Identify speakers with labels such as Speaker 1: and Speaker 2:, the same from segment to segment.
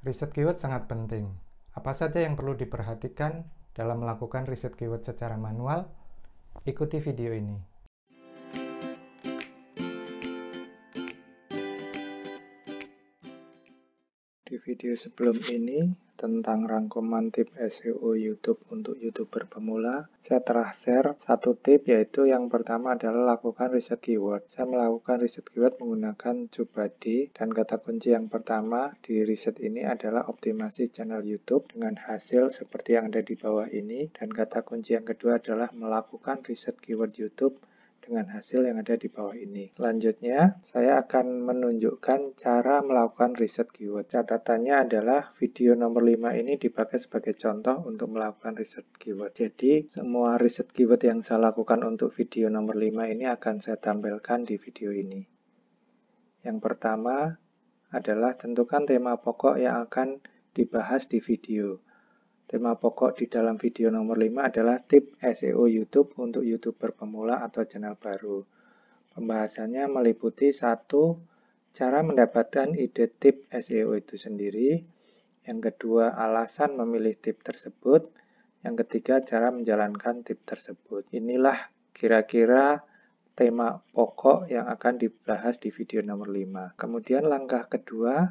Speaker 1: Riset keyword sangat penting. Apa saja yang perlu diperhatikan dalam melakukan riset keyword secara manual? Ikuti video ini. Di video sebelum ini tentang rangkuman tip SEO YouTube untuk YouTuber pemula, saya telah share satu tip, yaitu yang pertama adalah lakukan riset keyword. Saya melakukan riset keyword menggunakan TubeBuddy, dan kata kunci yang pertama di riset ini adalah optimasi channel YouTube dengan hasil seperti yang ada di bawah ini, dan kata kunci yang kedua adalah melakukan riset keyword YouTube dengan hasil yang ada di bawah ini. Selanjutnya, saya akan menunjukkan cara melakukan riset keyword. Catatannya adalah video nomor 5 ini dipakai sebagai contoh untuk melakukan riset keyword. Jadi, semua riset keyword yang saya lakukan untuk video nomor 5 ini akan saya tampilkan di video ini. Yang pertama adalah tentukan tema pokok yang akan dibahas di video. Tema pokok di dalam video nomor 5 adalah tip SEO YouTube untuk YouTuber pemula atau channel baru. Pembahasannya meliputi 1. Cara mendapatkan ide tip SEO itu sendiri. Yang kedua, alasan memilih tip tersebut. Yang ketiga, cara menjalankan tip tersebut. Inilah kira-kira tema pokok yang akan dibahas di video nomor 5. Kemudian langkah kedua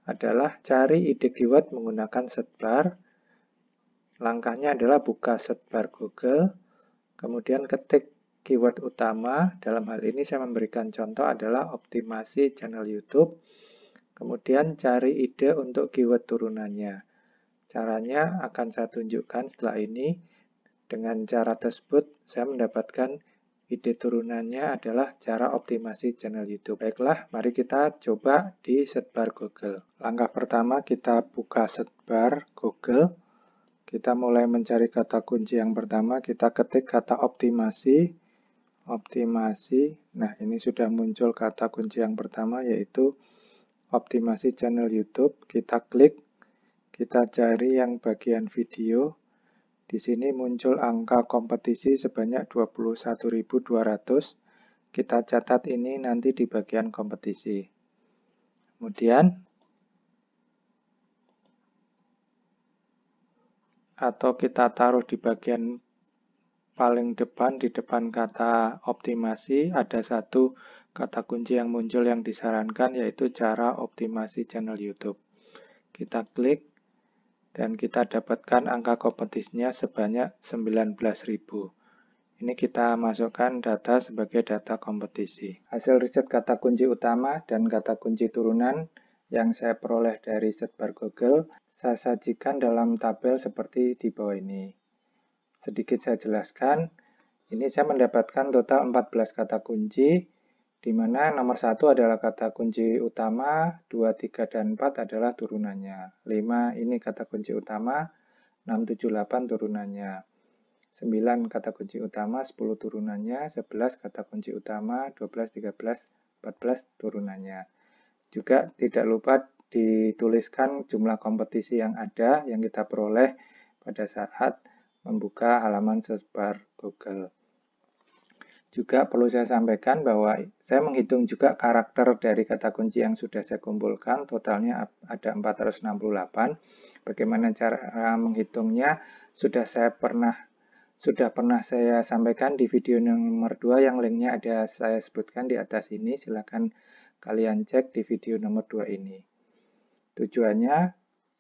Speaker 1: adalah cari ide keyword menggunakan search bar. Langkahnya adalah buka search bar Google, kemudian ketik keyword utama. Dalam hal ini saya memberikan contoh adalah optimasi channel YouTube. Kemudian cari ide untuk keyword turunannya. Caranya akan saya tunjukkan setelah ini. Dengan cara tersebut saya mendapatkan ide turunannya adalah cara optimasi channel YouTube. Baiklah, mari kita coba di search bar Google. Langkah pertama, kita buka search bar Google. Kita mulai mencari kata kunci yang pertama, kita ketik kata optimasi. Nah, ini sudah muncul kata kunci yang pertama, yaitu optimasi channel YouTube. Kita klik, kita cari yang bagian video. Di sini muncul angka kompetisi sebanyak 21.200. Kita catat ini nanti di bagian kompetisi. Kemudian atau kita taruh di bagian paling depan, di depan kata optimasi, ada satu kata kunci yang muncul yang disarankan, yaitu cara optimasi channel YouTube. Kita klik, dan kita dapatkan angka kompetisinya sebanyak 19.000. Ini kita masukkan data sebagai data kompetisi. Hasil riset kata kunci utama dan kata kunci turunan yang saya peroleh dari search bar Google, saya sajikan dalam tabel seperti di bawah ini. Sedikit saya jelaskan, ini saya mendapatkan total 14 kata kunci, di mana nomor 1 adalah kata kunci utama, 2, 3, dan 4 adalah turunannya. 5 ini kata kunci utama, 6, 7, 8 turunannya. 9 kata kunci utama, 10 turunannya, 11 kata kunci utama, 12, 13, 14 turunannya. Juga tidak lupa dituliskan jumlah kompetisi yang ada, yang kita peroleh pada saat membuka halaman search bar Google. Juga perlu saya sampaikan bahwa saya menghitung juga karakter dari kata kunci yang sudah saya kumpulkan, totalnya ada 468. Bagaimana cara menghitungnya sudah pernah saya sampaikan di video nomor 2 yang linknya ada saya sebutkan di atas ini. Silakan kalian cek di video nomor 2 ini. Tujuannya,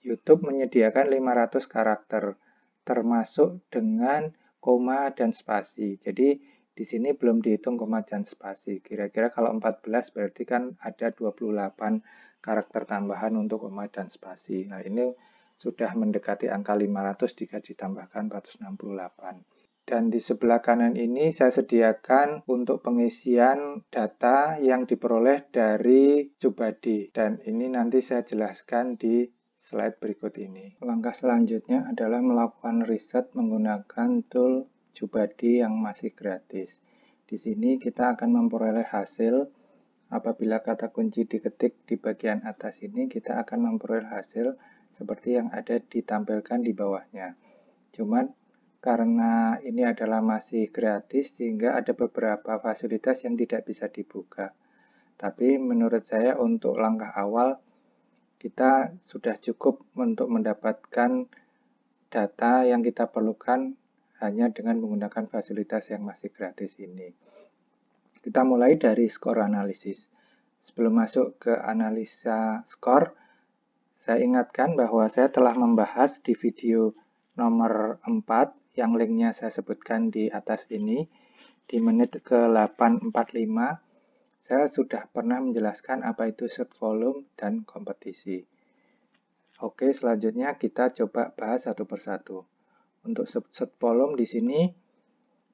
Speaker 1: YouTube menyediakan 500 karakter, termasuk dengan koma dan spasi. Jadi, di sini belum dihitung koma dan spasi. Kira-kira kalau 14 berarti kan ada 28 karakter tambahan untuk koma dan spasi. Nah, ini sudah mendekati angka 500 jika ditambahkan 468. Dan di sebelah kanan ini saya sediakan untuk pengisian data yang diperoleh dari TubeBuddy. Dan ini nanti saya jelaskan di slide berikut ini. Langkah selanjutnya adalah melakukan riset menggunakan tool TubeBuddy yang masih gratis. Di sini kita akan memperoleh hasil. Apabila kata kunci diketik di bagian atas ini, kita akan memperoleh hasil seperti yang ada ditampilkan di bawahnya. Cuman karena ini adalah masih gratis, sehingga ada beberapa fasilitas yang tidak bisa dibuka. Tapi menurut saya untuk langkah awal, kita sudah cukup untuk mendapatkan data yang kita perlukan hanya dengan menggunakan fasilitas yang masih gratis ini. Kita mulai dari skor analisis. Sebelum masuk ke analisa skor, saya ingatkan bahwa saya telah membahas di video nomor 4 yang linknya saya sebutkan di atas ini. Di menit ke-845, saya sudah pernah menjelaskan apa itu search volume dan kompetisi. Oke, selanjutnya kita coba bahas satu persatu. Untuk search volume di sini,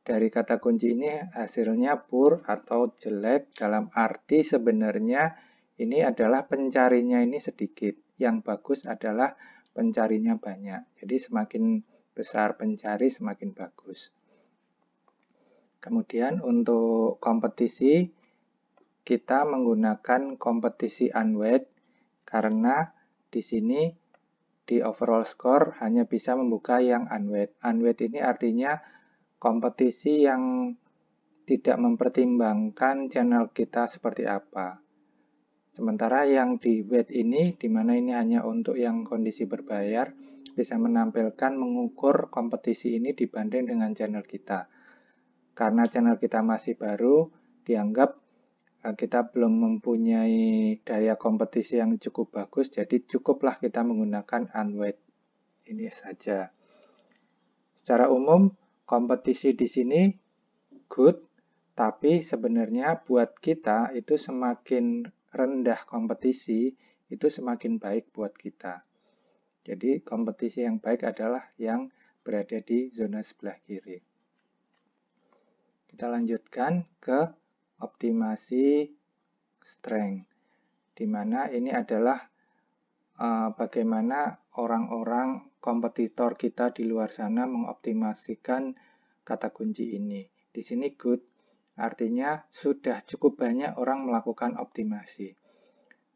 Speaker 1: dari kata kunci ini hasilnya poor atau jelek, dalam arti sebenarnya ini adalah pencarinya ini sedikit. Yang bagus adalah pencarinya banyak. Jadi semakin besar pencari semakin bagus. Kemudian untuk kompetisi, kita menggunakan kompetisi unweighted karena di sini di overall score hanya bisa membuka yang unweighted. Unweighted ini artinya kompetisi yang tidak mempertimbangkan channel kita seperti apa. Sementara yang di weight ini, di mana ini hanya untuk yang kondisi berbayar, bisa menampilkan mengukur kompetisi ini dibanding dengan channel kita. Karena channel kita masih baru, dianggap kita belum mempunyai daya kompetisi yang cukup bagus, jadi cukuplah kita menggunakan unweighted ini saja. Secara umum, kompetisi di sini good, tapi sebenarnya buat kita itu semakin rendah kompetisi, itu semakin baik buat kita. Jadi kompetisi yang baik adalah yang berada di zona sebelah kiri. Kita lanjutkan ke optimasi strength, di mana ini adalah bagaimana orang-orang kompetitor kita di luar sana mengoptimasikan kata kunci ini. Di sini good, artinya sudah cukup banyak orang melakukan optimasi.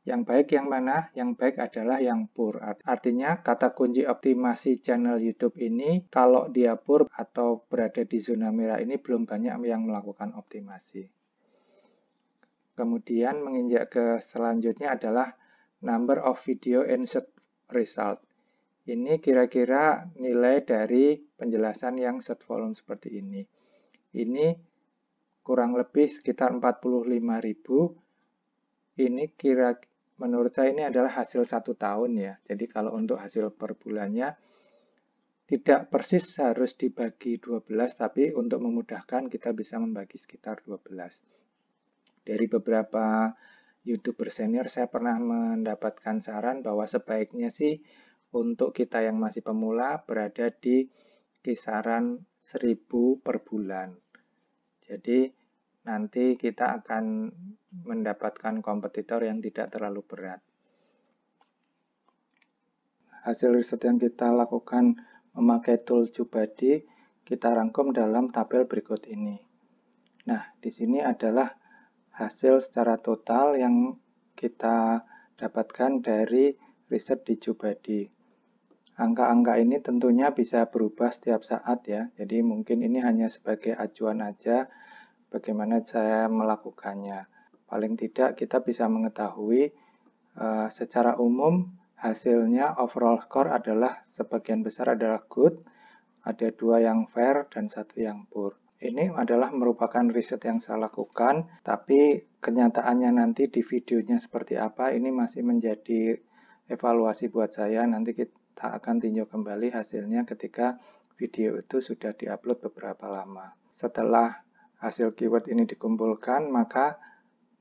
Speaker 1: Yang baik yang mana? Yang baik adalah yang poor. Artinya kata kunci optimasi channel YouTube ini kalau dia poor atau berada di zona merah ini belum banyak yang melakukan optimasi. Kemudian menginjak ke selanjutnya adalah number of video and search result. Ini kira-kira nilai dari penjelasan yang search volume seperti ini. Ini kurang lebih sekitar 45.000. Ini menurut saya ini adalah hasil 1 tahun ya. Jadi kalau untuk hasil per bulannya tidak persis harus dibagi 12, tapi untuk memudahkan kita bisa membagi sekitar 12. Dari beberapa YouTuber senior saya pernah mendapatkan saran bahwa sebaiknya sih untuk kita yang masih pemula berada di kisaran 1.000 per bulan. Jadi nanti kita akan mendapatkan kompetitor yang tidak terlalu berat. Hasil riset yang kita lakukan memakai tool TubeBuddy kita rangkum dalam tabel berikut ini. Nah, di sini adalah hasil secara total yang kita dapatkan dari riset di TubeBuddy. Angka-angka ini tentunya bisa berubah setiap saat ya, jadi mungkin ini hanya sebagai acuan aja bagaimana saya melakukannya. Paling tidak kita bisa mengetahui secara umum hasilnya overall score adalah sebagian besar adalah good, ada 2 yang fair dan 1 yang poor. Ini adalah merupakan riset yang saya lakukan, tapi kenyataannya nanti di videonya seperti apa, ini masih menjadi evaluasi buat saya. Nanti kita akan tinjau kembali hasilnya ketika video itu sudah diupload beberapa lama. Setelah hasil keyword ini dikumpulkan, maka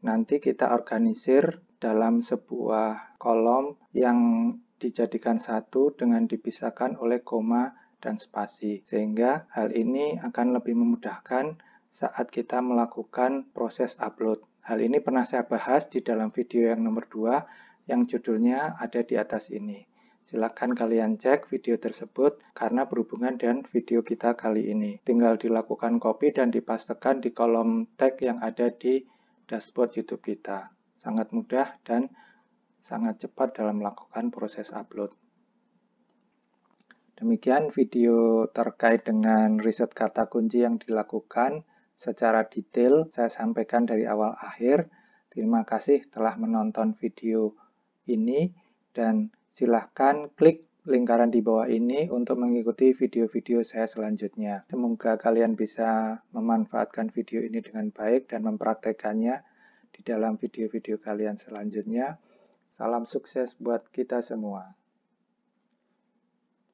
Speaker 1: nanti kita organisir dalam sebuah kolom yang dijadikan satu dengan dipisahkan oleh koma dan spasi, sehingga hal ini akan lebih memudahkan saat kita melakukan proses upload. Hal ini pernah saya bahas di dalam video yang nomor 2 yang judulnya ada di atas ini. Silakan kalian cek video tersebut karena berhubungan dengan video kita kali ini. Tinggal dilakukan copy dan dipastekan di kolom tag yang ada di dashboard YouTube kita. Sangat mudah dan sangat cepat dalam melakukan proses upload. Demikian video terkait dengan riset kata kunci yang dilakukan secara detail saya sampaikan dari awal akhir. Terima kasih telah menonton video ini Dan silahkan klik lingkaran di bawah ini untuk mengikuti video-video saya selanjutnya. Semoga kalian bisa memanfaatkan video ini dengan baik dan mempraktekannya di dalam video-video kalian selanjutnya. Salam sukses buat kita semua.